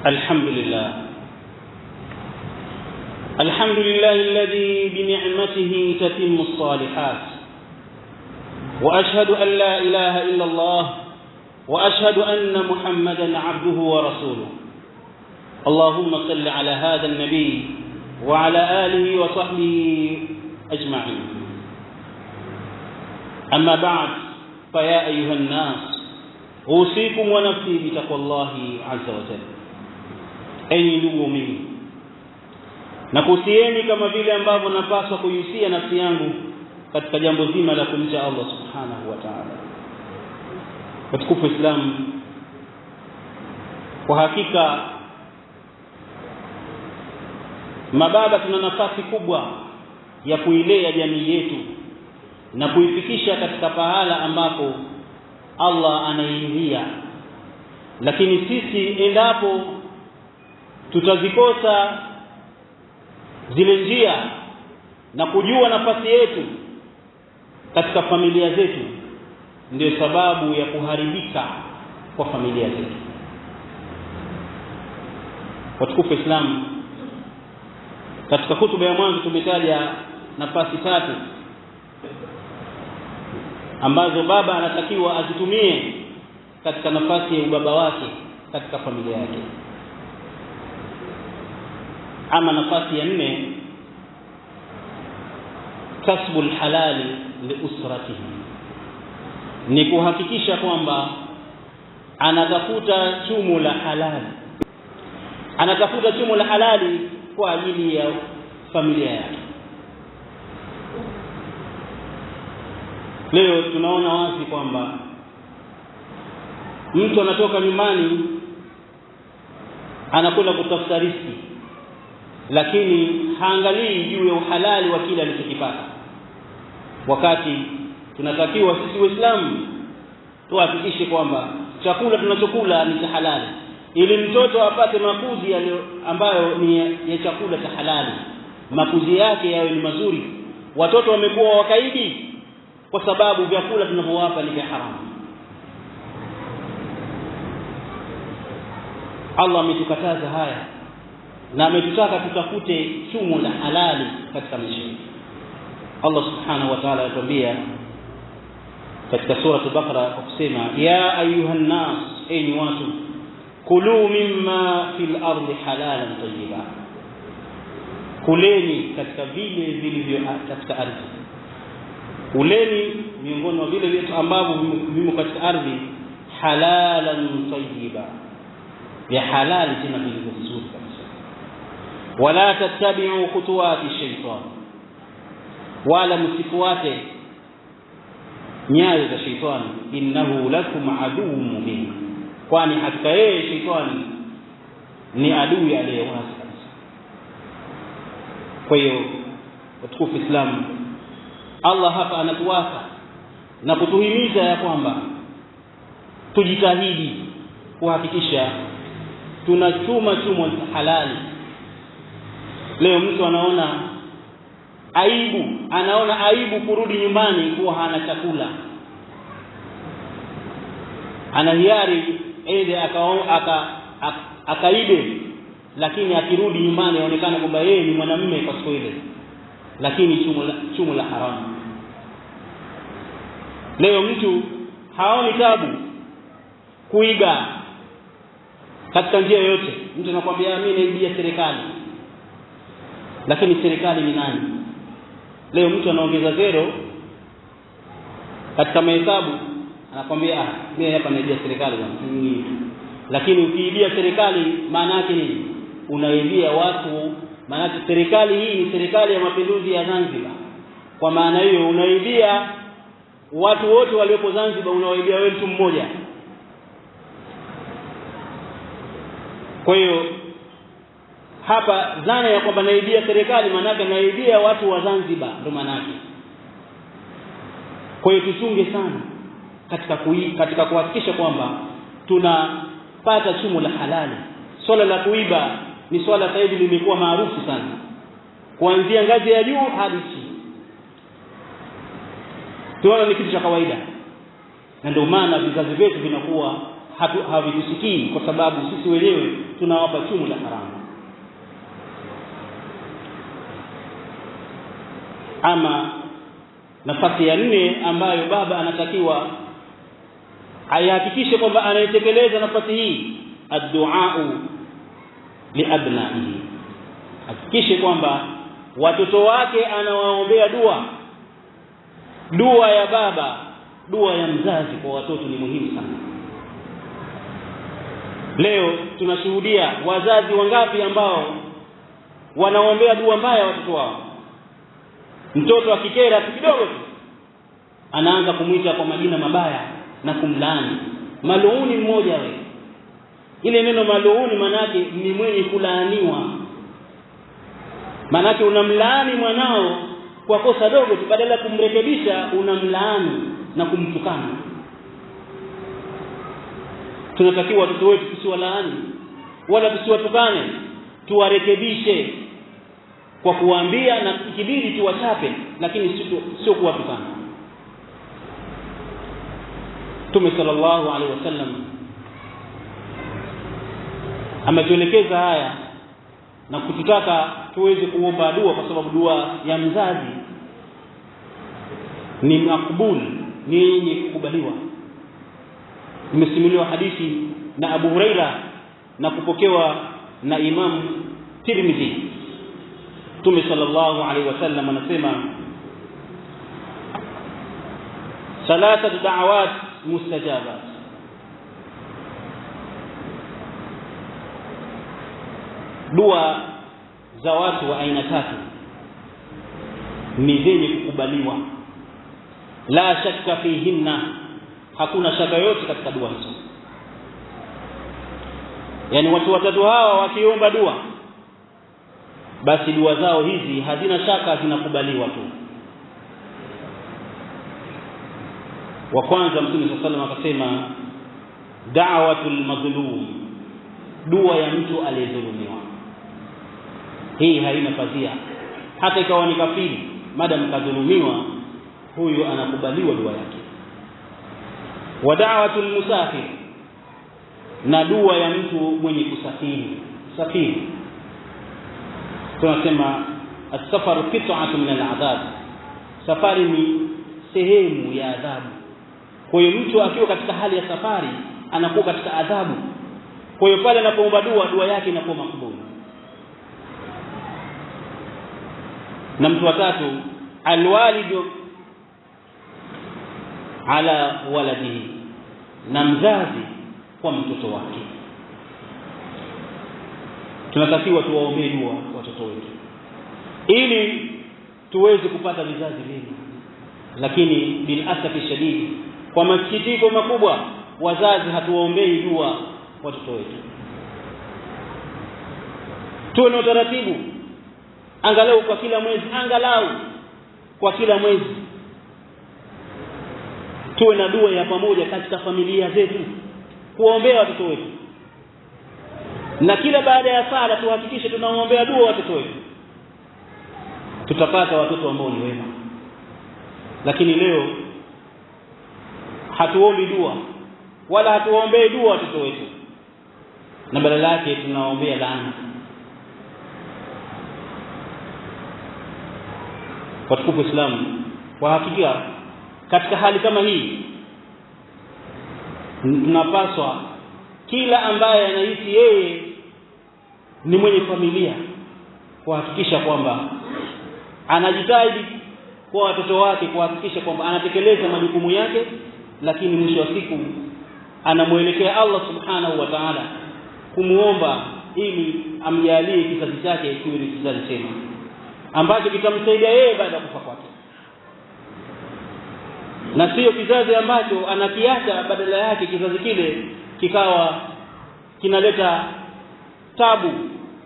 الحمد لله الذي بنعمته تتم الصالحات، وأشهد أن لا إله إلا الله، وأشهد أن محمدا عبده ورسوله. اللهم صل على هذا النبي وعلى آله وصحبه أجمعين. أما بعد، فيا أيها الناس، أوصيكم ونفسي بتقوى الله عز وجل. Enyi ndugu mimi, nakusieni kama vile ambavyo napaswa kuihusia nafsi yangu katika jambo zima la kumcha Allah subhanahu wa ta'ala. Watukufu Islam, kwa hakika mababa tuna nafasi kubwa ya kuilea jamii yetu na kuifikisha katika pahala ambapo Allah anairidhia. Lakini sisi endapo tutazikosa zile njia na kujua nafasi yetu katika familia zetu, ndio sababu ya kuharibika kwa familia zetu. Watukufu Islam, katika hutuba ya mwanzo tumetaja nafasi tatu ambazo baba anatakiwa azitumie katika nafasi ya ubaba wake katika familia yake. Ama nafasi ya 4, kasbul halali liusratihi, ni kuhakikisha kwamba anatafuta chumo la halali, anatafuta chumo la halali kwa ajili ya familia yake. Leo tunaona wazi kwamba mtu anatoka nyumbani anakwenda kutafuta riziki, lakini haangalii juu ya uhalali wa kile alichokipata, wakati tunatakiwa sisi Waislamu tuhakikishe kwamba chakula tunachokula ni cha halali, ili mtoto apate makuzi ambayo ni ya chakula cha halali, makuzi yake yawe ni mazuri. Watoto wamekuwa wakaidi kwa sababu vyakula tunavyowapa ni vya haramu. Allah ametukataza haya na ametutaka tutafute chumo la halali katika maisha. Allah subhanahu wa ta'ala anatuambia katika sura al-Baqara kwa kusema, ya ayuhan nas, enyi watu, kulu mimma fil ardi halalan tayyiba, kuleni katika vile vilivyo katika ardhi. Kuleni miongoni mwa vile vitu ambavyo vimo katika ardhi, halalan tayyiba, ya halali tena vilivyo vizuri kabisa. Wala tattabi'u khutuwati shaytan, wala msifuate nyayo za shaytani, innahu lakum aduwwun mubin, kwani hakika yeye shaytani ni adui aliyewazi kabisa. Kwa hiyo watukufu Islam, Allah hapa anatuwasa na kutuhimiza ya kwamba tujitahidi kuhakikisha tunachuma chumo la halali. Leo mtu anaona aibu kurudi nyumbani kuwa hana chakula. Ana hiari aende akaibe, lakini akirudi nyumbani aonekana kwamba yeye ni mwanamume kwa siku ile, lakini chumo la haramu. Leo mtu haoni tabu kuiga katika njia yoyote. Mtu anakuambia mimi naibia serikali, lakini serikali ni nani? Leo mtu anaongeza 0 katika mahesabu, anakuambia mimi hapa naibia serikali bwana. Lakini ukiibia serikali maana yake nini? Unaibia watu. Maana serikali hii ni serikali ya mapinduzi ya Zanzibar. Kwa maana hiyo unaibia watu wote waliopo Zanzibar, unawaibia wewe mtu mmoja. Kwa hiyo hapa dhana ya kwamba naibia serikali, maana yake naibia watu wa Zanzibar, ndio maana yake. Kwa hiyo tuchunge sana katika kuhakikisha kwamba tunapata chumo la halali. Swala la kuiba ni swala sasa hivi limekuwa maarufu sana, kuanzia ngazi ya juu hadi chini. Tunaona ni kitu cha kawaida, na ndio maana vizazi vyetu vinakuwa havitusikii kwa sababu sisi wenyewe tunawapa chumu la haramu. Ama nafasi ya 4 ambayo baba anatakiwa ayahakikishe kwamba anaitekeleza nafasi hii, ad-du'a liabnaihi. Hakikishe kwamba watoto wake anawaombea dua ya baba, dua ya mzazi kwa watoto ni muhimu sana. Leo tunashuhudia wazazi wangapi ambao wanaombea dua mbaya watoto wao. Mtoto akikera kidogo tu anaanza kumuita kwa majina mabaya na kumlaani. Maluuni mmoja wewe. Ile neno maluuni manake ni mwenye kulaaniwa. Manake unamlaani mwanao kwa kosa dogo tu, badala kumrekebisha unamlaani na kumtukana. Tunatakiwa watoto wetu tusiwalaani wala tusiwatukane, tuwarekebishe kwa kuwaambia na ikibidi tuwachape, lakini sio kuwatukana. Mtume sallallahu alaihi wasallam ametuelekeza haya na kututaka tuweze kuomba dua, kwa sababu dua ya mzazi ni makbul, ni yenye kukubaliwa. Imesimuliwa hadithi na Abu Huraira na kupokewa na Imam Tirmidhi. Mtume sallallahu alaihi wasallam anasema, salatatu da'awat mustajabat. Dua za watu wa aina 3 ni zenye kukubaliwa, la shakka fihinna, hakuna shaka yote katika dua hizo. Yani watu watatu hawa wakiomba dua, basi dua zao hizi hazina shaka, zinakubaliwa tu. Wa kwanza, Mtume sallallahu alaihi wasallam akasema, da'watul mazlum, dua ya mtu aliyedhulumiwa. Hii haina fadhia, hata ikawa ni kafiri, madam kadhulumiwa, huyu anakubaliwa dua yake. Wa da'watul musafir, na dua ya mtu mwenye kusafiri. Tunasema as-safar qit'atun min al-'adhab, safari ni sehemu ya adhabu. Kwa hiyo mtu akiwa katika hali ya safari anakuwa katika adhabu. Kwa hiyo pale anapoomba dua yake inakuwa makubuli. Na mtu wa 3, alwalidu ala waladihi, na mzazi kwa mtoto wake. Tunatakiwa tuwaombee dua watoto wetu ili tuweze kupata vizazi vingi. Lakini bil asafi shadidi, kwa masikitiko makubwa, wazazi hatuwaombei dua watoto wetu. Tuwe na utaratibu, angalau kwa kila mwezi tuwe na dua ya pamoja katika familia zetu kuombea watoto wetu. Na kila baada ya sala tuhakikishe tunaombea dua watoto wetu. Tutapata watoto ambao ni wema. Lakini leo hatuombi dua wala hatuombei dua watoto wetu, na badala yake tunaombea laana. Watukufu Uislamu, kwa hakika katika hali kama hii tunapaswa, kila ambaye anahisi yeye ni mwenye familia, kuhakikisha kwamba anajitahidi kwa watoto wake, kuhakikisha kwamba anatekeleza majukumu yake, lakini mwisho wa siku anamuelekea Allah subhanahu wa ta'ala kumuomba ili amjalie kizazi chake kiwe ni kizazi chema ambacho kitamsaidia yeye baada ya kufa kwake, na sio kizazi ambacho anakiacha, badala yake kizazi kile kikawa kinaleta tabu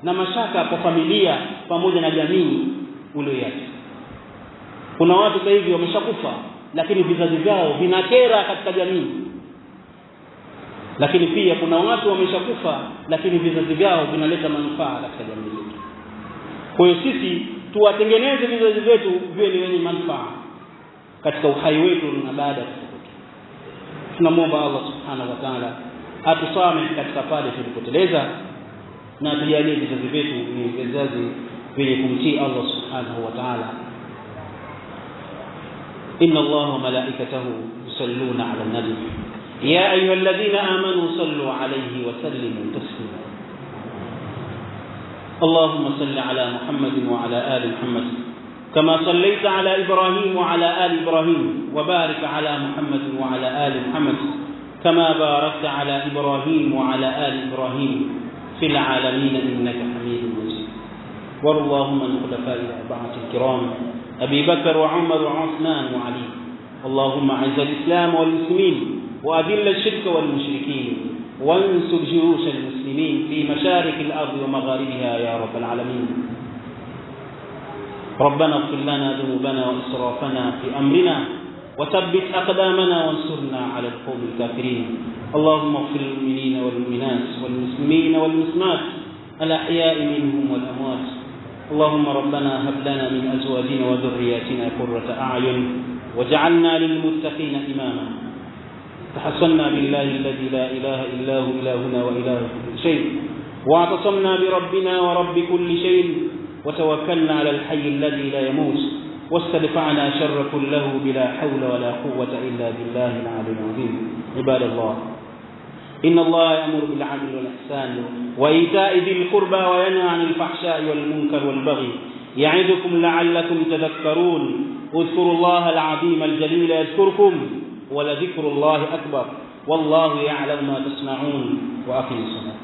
na mashaka kwa familia pamoja na jamii uliyoacha. Kuna watu sasa hivi wameshakufa, lakini vizazi vyao vinakera katika jamii. Lakini pia kuna watu wameshakufa, lakini vizazi vyao vinaleta manufaa katika jamii yetu. Kwa hiyo sisi tuwatengeneze vizazi vyetu viwe ni wenye manufaa katika uhai wetu na baada ya kufa. Tunamwomba Allah subhanahu wa ta'ala atusamehe katika pale tulipoteleza, na tujalie vizazi vyetu ni vizazi vyenye kumtii Allah subhanahu wa ta'ala. inna Allaha wa malaikatahu yusalluna 'alan nabi ya ayyuhalladhina amanu sallu 'alayhi wa sallimu taslima. Allahumma salli 'ala Muhammadin wa 'ala ali Muhammad kama sallaita 'ala Ibrahim wa 'ala ali Ibrahim wa barik 'ala Muhammadin wa 'ala ali Muhammad kama barakta 'ala Ibrahim wa 'ala ali Ibrahim fil 'alamin innaka Hamidum Majid. اللهم عن الخلفاء الأربعة الكرام أبي بكر وعمر وعثمان وعلي. اللهم أعز الإسلام والمسلمين وأذل الشرك والمشركين وانصر جيوش المسلمين في مشارق الأرض ومغاربها يا رب العالمين. ربنا اغفر لنا ذنوبنا وإسرافنا في أمرنا وثبت أقدامنا وانصرنا على القوم الكافرين. اللهم اغفر للمؤمنين والمؤمنات والمسلمين والمسلمات الأحياء منهم والأموات. اللهم ربنا هب لنا من أزواجنا وذرياتنا قرة أعين واجعلنا للمتقين إماما. تحصنا بالله الذي لا إله إلا هو إلهنا وإله كل شيء، واعتصمنا بربنا ورب كل شيء، وتوكلنا على الحي الذي لا يموت، واستدفعنا شر كله بلا حول ولا قوة إلا بالله العلي العظيم. عباد الله، إن الله يأمر بالعدل والإحسان وإيتاء ذي القربى وينهى عن الفحشاء والمنكر والبغي يعظكم لعلكم تذكرون. اذكروا الله العظيم الجليل يذكركم ولذكر الله أكبر والله يعلم ما تصنعون. وأقم الصلاة.